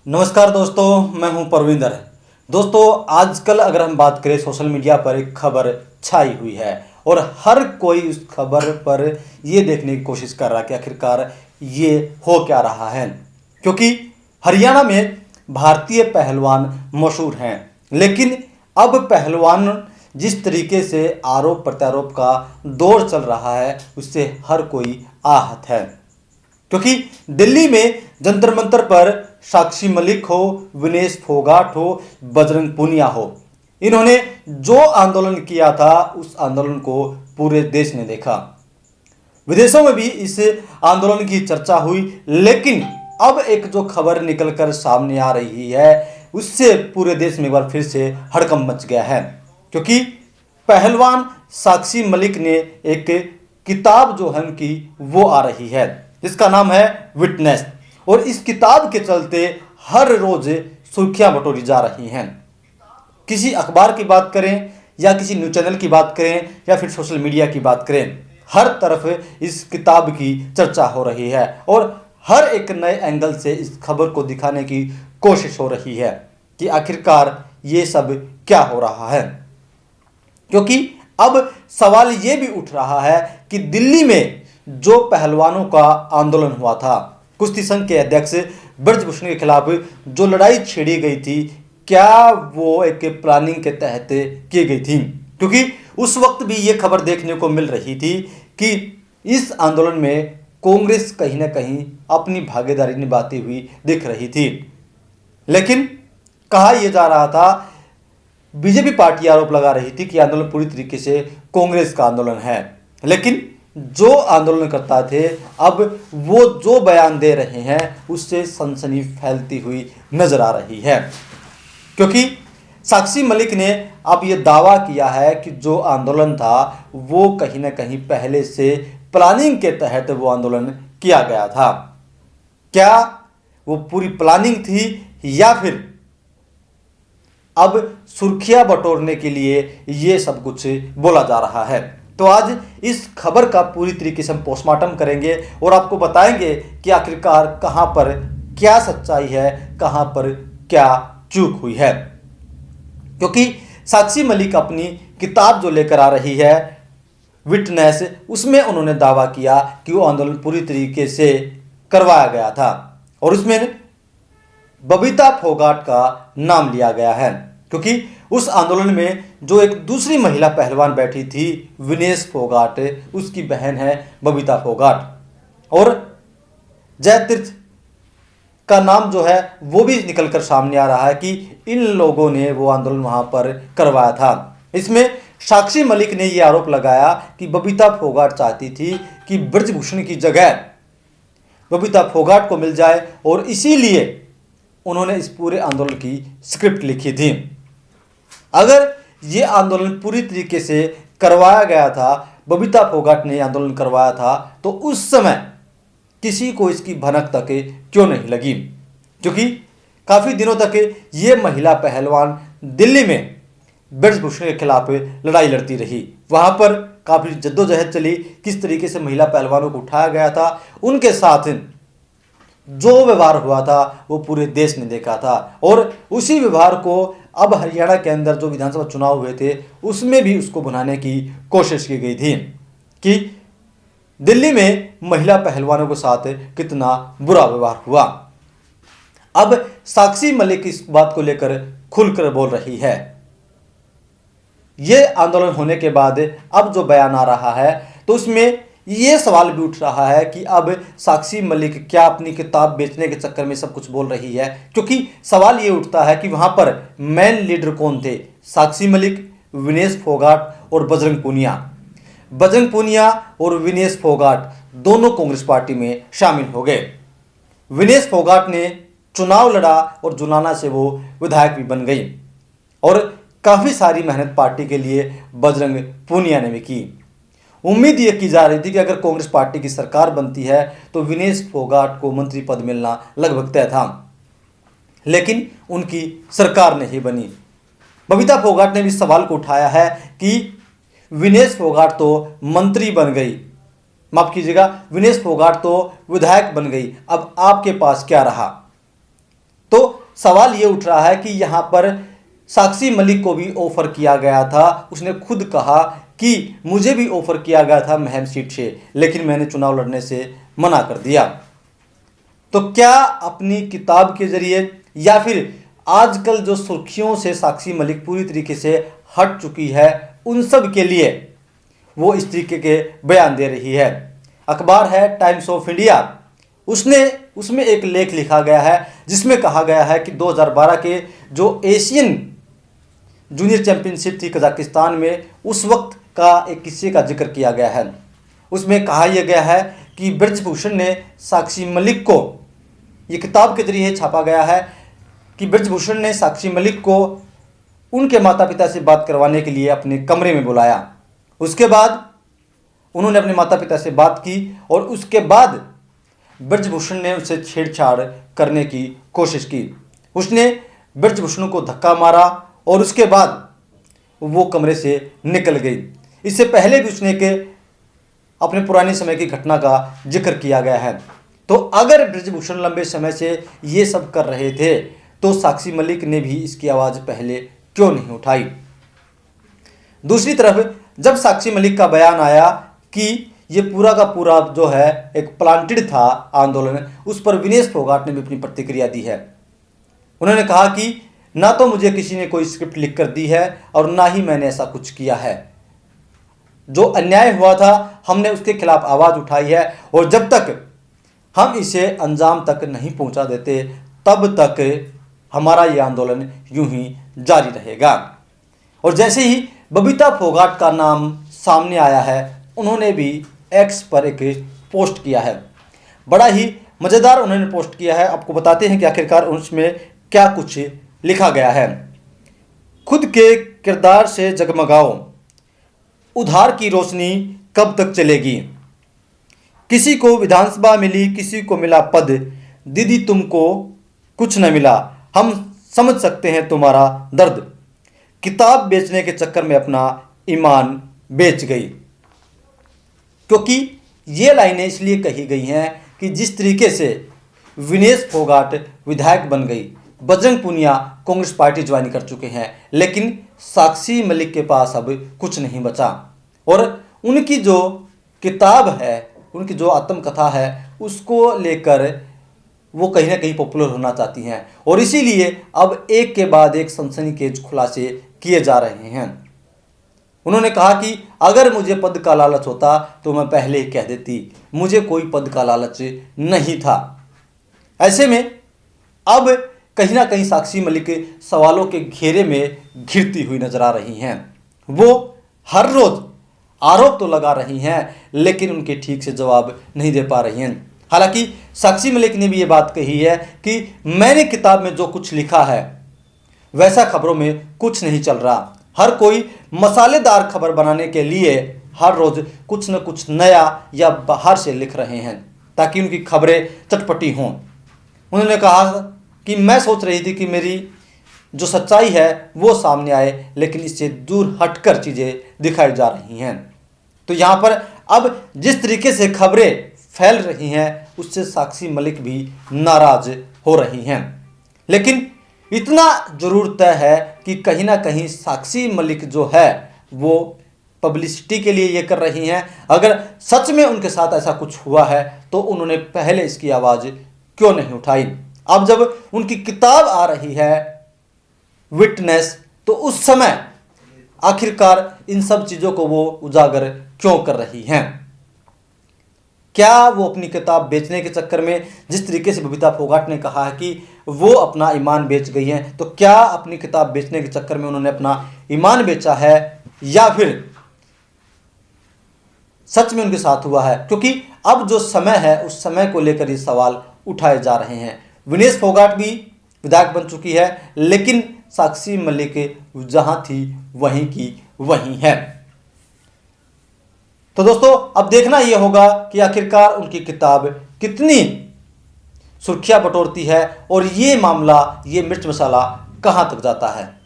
नमस्कार दोस्तों, मैं हूं परविंदर। दोस्तों, आजकल अगर हम बात करें, सोशल मीडिया पर एक खबर छाई हुई है और हर कोई उस खबर पर ये देखने की कोशिश कर रहा है कि आखिरकार ये हो क्या रहा है। क्योंकि हरियाणा में भारतीय पहलवान मशहूर हैं, लेकिन अब पहलवान जिस तरीके से आरोप प्रत्यारोप का दौर चल रहा है, उससे हर कोई आहत है। क्योंकि दिल्ली में जंतर मंतर पर साक्षी मलिक हो, विनेश फोगाट हो, बजरंग पूनिया हो, इन्होंने जो आंदोलन किया था उस आंदोलन को पूरे देश ने देखा। विदेशों में भी इस आंदोलन की चर्चा हुई, लेकिन अब एक जो खबर निकलकर सामने आ रही है उससे पूरे देश में एक बार फिर से हड़कंप मच गया है। क्योंकि पहलवान साक्षी मलिक ने एक किताब जो है उनकी वो आ रही है, जिसका नाम है विटनेस, और इस किताब के चलते हर रोज सुर्खियां बटोरी जा रही हैं। किसी अखबार की बात करें या किसी न्यूज चैनल की बात करें या फिर सोशल मीडिया की बात करें, हर तरफ इस किताब की चर्चा हो रही है और हर एक नए एंगल से इस खबर को दिखाने की कोशिश हो रही है कि आखिरकार ये सब क्या हो रहा है। क्योंकि अब सवाल ये भी उठ रहा है कि दिल्ली में जो पहलवानों का आंदोलन हुआ था, कुश्ती संघ के अध्यक्ष ब्रजभूषण के खिलाफ जो लड़ाई छेड़ी गई थी, क्या वो एक प्लानिंग के तहत की गई थी? क्योंकि उस वक्त भी ये खबर देखने को मिल रही थी कि इस आंदोलन में कांग्रेस कहीं ना कहीं अपनी भागीदारी निभाती हुई दिख रही थी। लेकिन कहा यह जा रहा था, बीजेपी पार्टी आरोप लगा रही थी कि आंदोलन पूरी तरीके से कांग्रेस का आंदोलन है, लेकिन जो आंदोलनकर्ता थे अब वो जो बयान दे रहे हैं उससे सनसनी फैलती हुई नजर आ रही है। क्योंकि साक्षी मलिक ने अब ये दावा किया है कि जो आंदोलन था वो कहीं ना कहीं पहले से प्लानिंग के तहत वो आंदोलन किया गया था। क्या वो पूरी प्लानिंग थी या फिर अब सुर्खियां बटोरने के लिए ये सब कुछ बोला जा रहा है? तो आज इस खबर का पूरी तरीके से हम पोस्टमार्टम करेंगे और आपको बताएंगे कि आखिरकार कहां पर क्या सच्चाई है, कहां पर क्या चूक हुई है। क्योंकि साक्षी मलिक अपनी किताब जो लेकर आ रही है विटनेस, उसमें उन्होंने दावा किया कि वो आंदोलन पूरी तरीके से करवाया गया था और उसमें बबीता फोगाट का नाम लिया गया है। क्योंकि उस आंदोलन में जो एक दूसरी महिला पहलवान बैठी थी, विनेश फोगाट, उसकी बहन है बबीता फोगाट, और जयतीर्थ का नाम जो है वो भी निकलकर सामने आ रहा है कि इन लोगों ने वो आंदोलन वहां पर करवाया था। इसमें साक्षी मलिक ने ये आरोप लगाया कि बबीता फोगाट चाहती थी कि ब्रजभूषण की जगह बबीता फोगाट को मिल जाए और इसीलिए उन्होंने इस पूरे आंदोलन की स्क्रिप्ट लिखी थी। अगर ये आंदोलन पूरी तरीके से करवाया गया था, बबीता फोगाट ने आंदोलन करवाया था, तो उस समय किसी को इसकी भनक तक क्यों नहीं लगी? क्योंकि काफ़ी दिनों तक ये महिला पहलवान दिल्ली में ब्रजभूषण के खिलाफ लड़ाई लड़ती रही। वहाँ पर काफ़ी जद्दोजहद चली, किस तरीके से महिला पहलवानों को उठाया गया था, उनके साथ जो व्यवहार हुआ था वो पूरे देश ने देखा था। और उसी व्यवहार को अब हरियाणा के अंदर जो विधानसभा चुनाव हुए थे उसमें भी उसको बनाने की कोशिश की गई थी कि दिल्ली में महिला पहलवानों के साथ कितना बुरा व्यवहार हुआ। अब साक्षी मलिक इस बात को लेकर खुलकर बोल रही है। यह आंदोलन होने के बाद अब जो बयान आ रहा है तो उसमें ये सवाल भी उठ रहा है कि अब साक्षी मलिक क्या अपनी किताब बेचने के चक्कर में सब कुछ बोल रही है? क्योंकि सवाल ये उठता है कि वहां पर मेन लीडर कौन थे? साक्षी मलिक, विनेश फोगाट और बजरंग पूनिया। बजरंग पूनिया और विनेश फोगाट दोनों कांग्रेस पार्टी में शामिल हो गए। विनेश फोगाट ने चुनाव लड़ा और जुलाना से वो विधायक भी बन गई और काफ़ी सारी मेहनत पार्टी के लिए बजरंग पूनिया ने भी की। उम्मीद ये की जा रही थी कि अगर कांग्रेस पार्टी की सरकार बनती है तो विनेश फोगाट को मंत्री पद मिलना लगभग तय था, लेकिन उनकी सरकार नहीं बनी। बबीता फोगाट ने भी सवाल को उठाया है कि विनेश फोगाट तो मंत्री बन गई, माफ कीजिएगा, विनेश फोगाट तो विधायक बन गई, अब आपके पास क्या रहा? तो सवाल ये उठ रहा है कि यहाँ पर साक्षी मलिक को भी ऑफर किया गया था। उसने खुद कहा कि मुझे भी ऑफर किया गया था महम सीट से, लेकिन मैंने चुनाव लड़ने से मना कर दिया। तो क्या अपनी किताब के जरिए या फिर आजकल जो सुर्खियों से साक्षी मलिक पूरी तरीके से हट चुकी है, उन सब के लिए वो इस तरीके के बयान दे रही है। अखबार है टाइम्स ऑफ इंडिया, उसमें एक लेख लिखा गया है जिसमें कहा गया है कि 2012 के जो एशियन जूनियर चैंपियनशिप थी कजाकिस्तान में, उस वक्त का एक किस्से का जिक्र किया गया है। उसमें कहा यह गया है कि ब्रजभूषण ने साक्षी मलिक को, ये किताब के जरिए छापा गया है कि ब्रजभूषण ने साक्षी मलिक को उनके माता पिता से बात करवाने के लिए अपने कमरे में बुलाया। उसके बाद उन्होंने अपने माता पिता से बात की और उसके बाद ब्रजभूषण ने उसे छेड़छाड़ करने की कोशिश की। उसने ब्रजभूषण को धक्का मारा और उसके बाद वो कमरे से निकल गई। इससे पहले भी उसने के अपने पुराने समय की घटना का जिक्र किया गया है। तो अगर ब्रजभूषण लंबे समय से ये सब कर रहे थे तो साक्षी मलिक ने भी इसकी आवाज़ पहले क्यों नहीं उठाई। दूसरी तरफ जब साक्षी मलिक का बयान आया कि ये पूरा का पूरा जो है एक प्लांटेड था आंदोलन, उस पर विनेश फोगाट ने भी अपनी प्रतिक्रिया दी है। उन्होंने कहा कि ना तो मुझे किसी ने कोई स्क्रिप्ट लिख कर दी है और ना ही मैंने ऐसा कुछ किया है। जो अन्याय हुआ था हमने उसके खिलाफ आवाज़ उठाई है और जब तक हम इसे अंजाम तक नहीं पहुंचा देते तब तक हमारा ये आंदोलन यूं ही जारी रहेगा। और जैसे ही बबीता फोगाट का नाम सामने आया है, उन्होंने भी एक्स पर एक पोस्ट किया है। बड़ा ही मज़ेदार उन्होंने पोस्ट किया है। आपको बताते हैं कि आखिरकार उसमें क्या कुछ लिखा गया है। खुद के किरदार से जगमगाओ, उधार की रोशनी कब तक चलेगी। किसी को विधानसभा मिली, किसी को मिला पद, दीदी तुमको कुछ न मिला, हम समझ सकते हैं तुम्हारा दर्द। किताब बेचने के चक्कर में अपना ईमान बेच गई। क्योंकि ये लाइनें इसलिए कही गई हैं कि जिस तरीके से विनेश फोगाट विधायक बन गई, बजरंग पूनिया कांग्रेस पार्टी ज्वाइन कर चुके हैं, लेकिन साक्षी मलिक के पास अब कुछ नहीं बचा। और उनकी जो किताब है, उनकी जो आत्मकथा है, उसको लेकर वो कहीं ना कहीं पॉपुलर होना चाहती हैं और इसीलिए अब एक के बाद एक सनसनीखेज खुलासे किए जा रहे हैं। उन्होंने कहा कि अगर मुझे पद का लालच होता तो मैं पहले ही कह देती, मुझे कोई पद का लालच नहीं था। ऐसे में अब कहीं ना कहीं साक्षी मलिक सवालों के घेरे में घिरती हुई नजर आ रही हैं। वो हर रोज आरोप तो लगा रही हैं लेकिन उनके ठीक से जवाब नहीं दे पा रही हैं। हालांकि साक्षी मलिक ने भी ये बात कही है कि मैंने किताब में जो कुछ लिखा है वैसा खबरों में कुछ नहीं चल रहा। हर कोई मसालेदार खबर बनाने के लिए हर रोज कुछ न कुछ नया या बाहर से लिख रहे हैं ताकि उनकी खबरें चटपटी हों। उन्होंने कहा कि मैं सोच रही थी कि मेरी जो सच्चाई है वो सामने आए, लेकिन इससे दूर हटकर चीज़ें दिखाई जा रही हैं। तो यहाँ पर अब जिस तरीके से खबरें फैल रही हैं उससे साक्षी मलिक भी नाराज हो रही हैं। लेकिन इतना जरूर तय है कि कहीं ना कहीं साक्षी मलिक जो है वो पब्लिसिटी के लिए ये कर रही हैं। अगर सच में उनके साथ ऐसा कुछ हुआ है तो उन्होंने पहले इसकी आवाज़ क्यों नहीं उठाई। अब जब उनकी किताब आ रही है विटनेस, तो उस समय आखिरकार इन सब चीज़ों को वो उजागर क्यों कर रही हैं। क्या वो अपनी किताब बेचने के चक्कर में, जिस तरीके से बबीता फोगाट ने कहा है कि वो अपना ईमान बेच गई हैं, तो क्या अपनी किताब बेचने के चक्कर में उन्होंने अपना ईमान बेचा है या फिर सच में उनके साथ हुआ है। क्योंकि अब जो समय है उस समय को लेकर ये सवाल उठाए जा रहे हैं। विनेश फोगाट भी विधायक बन चुकी है लेकिन साक्षी मलिक जहां थी वहीं की वहीं है। तो दोस्तों अब देखना यह होगा कि आखिरकार उनकी किताब कितनी सुर्खियां बटोरती है और ये मामला, ये मिर्च मसाला कहां तक जाता है।